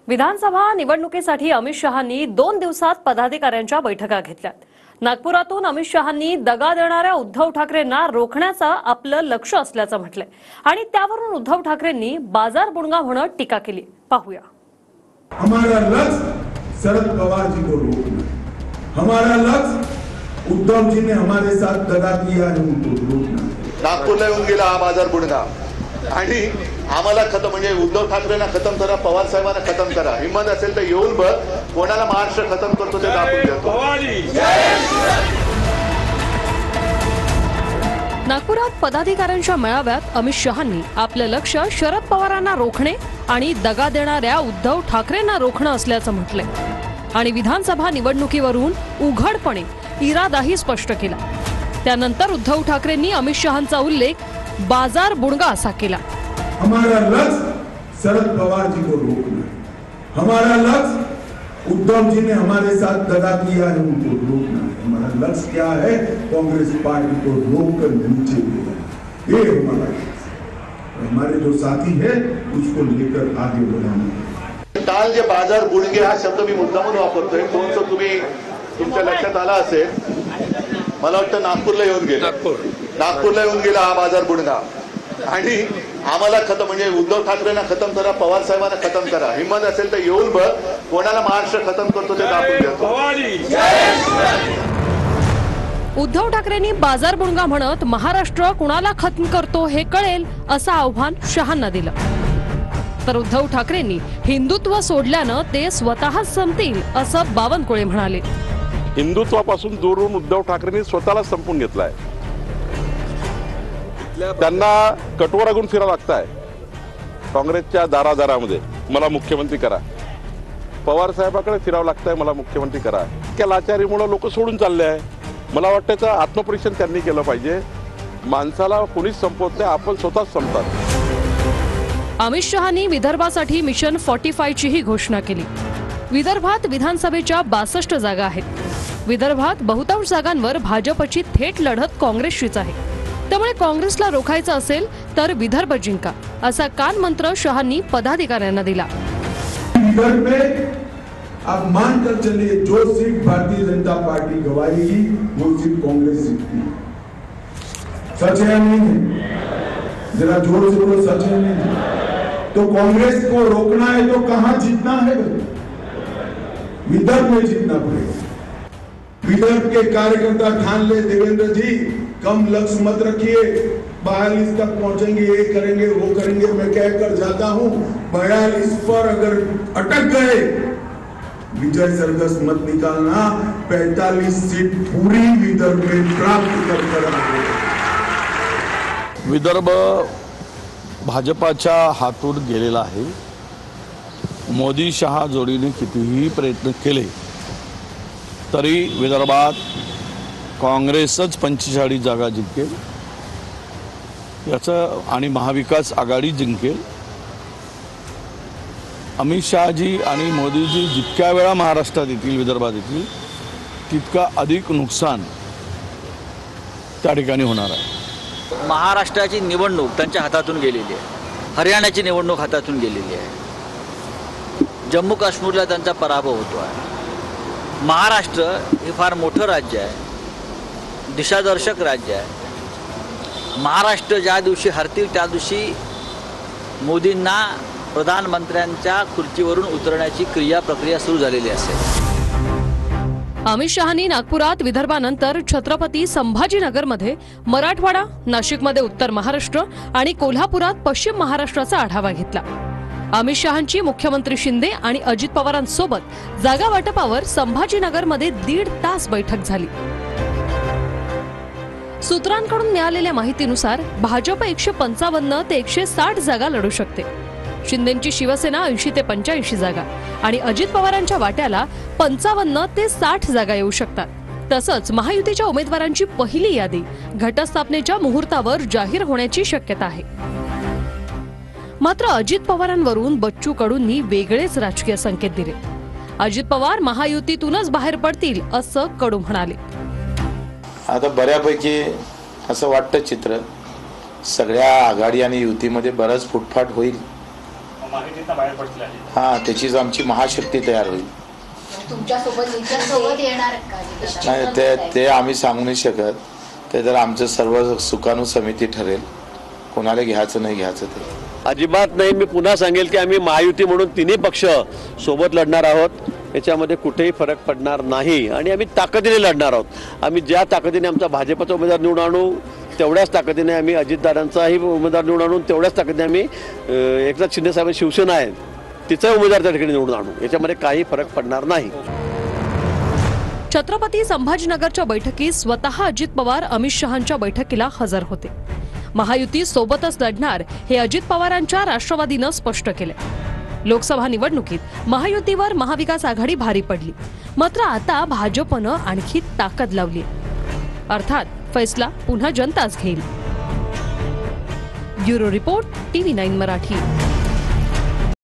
विधानसभा निवडणुकीसाठी अमित शहांनी 2 दिवसात पदाधिकाऱ्यांच्या बैठका घेतल्यात। नागपुरातून अमित शहांनी दगा देणाऱ्या उद्धव ठाकरेंना रोखण्याचं आपलं लक्ष असल्याचं म्हटलंय आणि त्यावरून उद्धव ठाकरेंनी बाजार बुणगा म्हणत टीका केली। पाहूया। हमारा लक्ष्य शरद पवार जी को रोकना, हमारा लक्ष्य उद्धव जी ने हमारे साथ दगा किया है उनको रोकना। नागपूरला येऊन गेला हा बाजार बुणगा आणि आम्हाला खतम म्हणजे उद्धव ठाकरेंना खतम करा, पवार साहेबांना खतम करा। हिम्मत असेल तर येऊन बघ, कोणाला महाराष्ट्र खतम करतो ते दाखवून देतो। नागपुरात पदाधिकाऱ्यांच्या मेळाव्यात अमित शहांनी आपलं लक्ष शरद पवारांना रोखणे आणि दगा देणाऱ्या उद्धव ठाकरेंना रोखणं असल्याचं म्हटलंय आणि विधानसभा निवडणुकीवरून उघडपणे इरादाही स्पष्ट केला। त्यानंतर उद्धव ठाकरेंनी अमित शहांचा उल्लेख बाजार बुणगा असा केला। हमारा लक्ष्य शरद पवार जी को रोकना, हमारा लक्ष्य उद्धव जी ने हमारे साथ दगा किया है उनको रोकना है। हमारा लक्ष्य क्या है? कांग्रेस पार्टी को रोककर नीचे गिराना, ये हमारा लक्ष्य। हमारे जो साथी है उसको लेकर आगे बढ़ाना। काल जे बाजार बुणगे हा शब्द मी मुद्दामून वापरतोय, कोणचं तुम्ही तुमच्या लक्षात आला असेल, मला वाटतं नागपूरला येऊन गेला, नागपूरला येऊन गेला हा बाजार बुणगा आणि आम्हाला खतम म्हणजे उद्धव ठाकरेंना खतम करा, पवार साहेबांना खतम करा। हिम्मत असेल तर येऊन बघ, कोणाला महाराष्ट्र खतम करतो ते दाखवून देतो। उद्धव ठाकरेंनी बाजार बुणगा म्हणत महाराष्ट्र कुणाला खतम करतो हे कळेल असं आव्हान शहांना दिलं। तर उद्धव ठाकरेंनी हिंदुत्व सोडल्यानं ते स्वतःच संपतील असं बावनकुळे म्हणाले। हिंदुत्वापासून दूरून उद्धव ठाकरेंनी स्वतःला संपून घेतलाय। त्यांना कटोरागून फिरावं लागतंय काँग्रेसच्या दारादारामध्ये, मला मुख्यमंत्री करा। पवार साहेबांकडे फिरावं लागतंय, मला मुख्यमंत्री करा। त्या लाचारीमुळे लोक सोडून चालले आहे। मला वाटतं त्याचं आत्मपरीक्षण त्यांनी केलं पाहिजे। माणसाला कोणीच संपवत नाही, आपण स्वतःच संपतात। अमित शहांनी विदर्भासाठी मिशन 45 चीही घोषणा केली। विदर्भात विधानसभेच्या 62 जागा आहेत। विदर्भात बहुतांश जागांवर भाजपची थेट लढत काँग्रेसशीच आहे, त्यामुळे काँग्रेसला रोखायचं असेल तर विदर्भ जिंका असा कानमंत्र शहांनी पदाधिकाऱ्यांना दिला। विदर्भ में आप मानकर चलिए जो सीट भारतीय जनता पार्टी गवाएगी वो सीट कांग्रेस जीतती। सच है नहीं है? जरा जोर से बोलो, सच है नहीं? तो कांग्रेस को रोकना है तो कहां जीतना है? विदर्भ में जीतना पड़ेगा। विदर्भ के कार्यकर्ता ठान ले, देवेंद्र जी कम लक्ष्य मत रखिए, 42 तक पहुंचेंगे, ये करेंगे वो करेंगे। मैं कहकर जाता हूं 42 पर अगर अटक गए, विजय सरघस मत निकालना, 45 सीट पूरी विदर्भ में प्राप्त कर विदर्भ भाजपाच्या हातून गेलेला आहे। मोदी शहा जोडीने कितीही प्रयत्न केले तरी विदर्भात काँग्रेसच 45 जागा जिंकेल याचं आणि महाविकास आघाडी जिंकेल। अमित शहाजी आणि मोदीजी जितक्या वेळा महाराष्ट्रात येतील, विदर्भात येतील, तितका अधिक नुकसान त्या ठिकाणी होणार आहे। महाराष्ट्राची निवडणूक त्यांच्या हातातून गेलेली आहे, हरियाणाची निवडणूक हातातून गेलेली आहे, जम्मू काश्मीरला त्यांचा पराभव होतो आहे। महाराष्ट्र हे फार मोठं राज्य आहे, दिशादर्शक राज्य आहे। महाराष्ट्र ज्या दिवशी हरतील त्या दिवशी मोदींना प्रधानमंत्र्यांच्या खुर्चीवरून उतरण्याची प्रक्रिया सुरू झालेली असेल। अमित शहांनी नागपुरात विदर्भानंतर छत्रपती संभाजीनगरमध्ये मराठवाडा, नाशिकमध्ये उत्तर महाराष्ट्र आणि कोल्हापुरात पश्चिम महाराष्ट्राचा आढावा घेतला। अमित शहांची मुख्यमंत्री शिंदे आणि अजित पवारांसोबत जागा वाटपावर संभाजीनगरमध्ये 1.5 तास बैठक झाली। सूत्रांकडून मिळालेल्या माहितीनुसार भाजप 155 ते 160 जागा लढू शकते। शिंदेंची शिवसेना 80 ते 85 जागा आणि अजित पवारांच्या वाट्याला 55 ते 60 जागा येऊ शकतात। तसंच महायुतीच्या उमेदवारांची पहिली यादी घटस्थापनेच्या मुहूर्तावर जाहीर होण्याची शक्यता आहे। मात्र अजित पवारांवरून बच्चू कडूंनी वेगळेच राजकीय संकेत दिले। अजित पवार महायुतीतूनच बाहेर पडतील असं कडू म्हणाले। आता बऱ्यापैकी असं वाटतं चित्र सगळ्या आघाडी आणि युतीमध्ये बराच फुटफाट होईल हां, त्याचीच आमची महाशक्ती तयार होईल. तुमच्यासोबत येणार का? नाही, ते आम्ही सांगू नाही शकत. ते तर आमचं सर्व सुकाणू समिती ठरेल, कोणाला घ्यायचं नाही घ्यायचं ते. अजिबात नाही. मी पुन्हा सांगेल की आम्ही महायुती म्हणून तिन्ही पक्ष सोबत लढणार आहोत. याच्यामध्ये कुठेही फरक पडणार नाही आणि आम्ही ताकदीने लढणार आहोत. आम्ही ज्या ताकदीने आमचा भाजपचा उमेदवार निवडून आणू तेवढ्याच ताकदीने आम्ही अजितदादांचाही उमेदवार निवडून आणून तेवढ्याच ताकदीने आम्ही एकनाथ शिंदे साहेब शिवसेना आहे तिचा उमेदवार त्या ठिकाणी निवडून आणू. याच्यामध्ये काही फरक पडणार नाही. छत्रपती संभाजीनगरच्या बैठकीत स्वतः अजित पवार अमित शहांच्या बैठकीला हजर होते. महायुती सोबतच लढणार हे अजित पवारांच्या राष्ट्रवादीनं स्पष्ट केले. लोकसभा निवडणुकीत महायुतीवर महाविकास आघाडी भारी पडली, मात्र आता भाजपनं आणखी ताकद लावली. अर्थात फैसला पुन्हा जनताच घेईल. Bureau report, TV9 Marathi.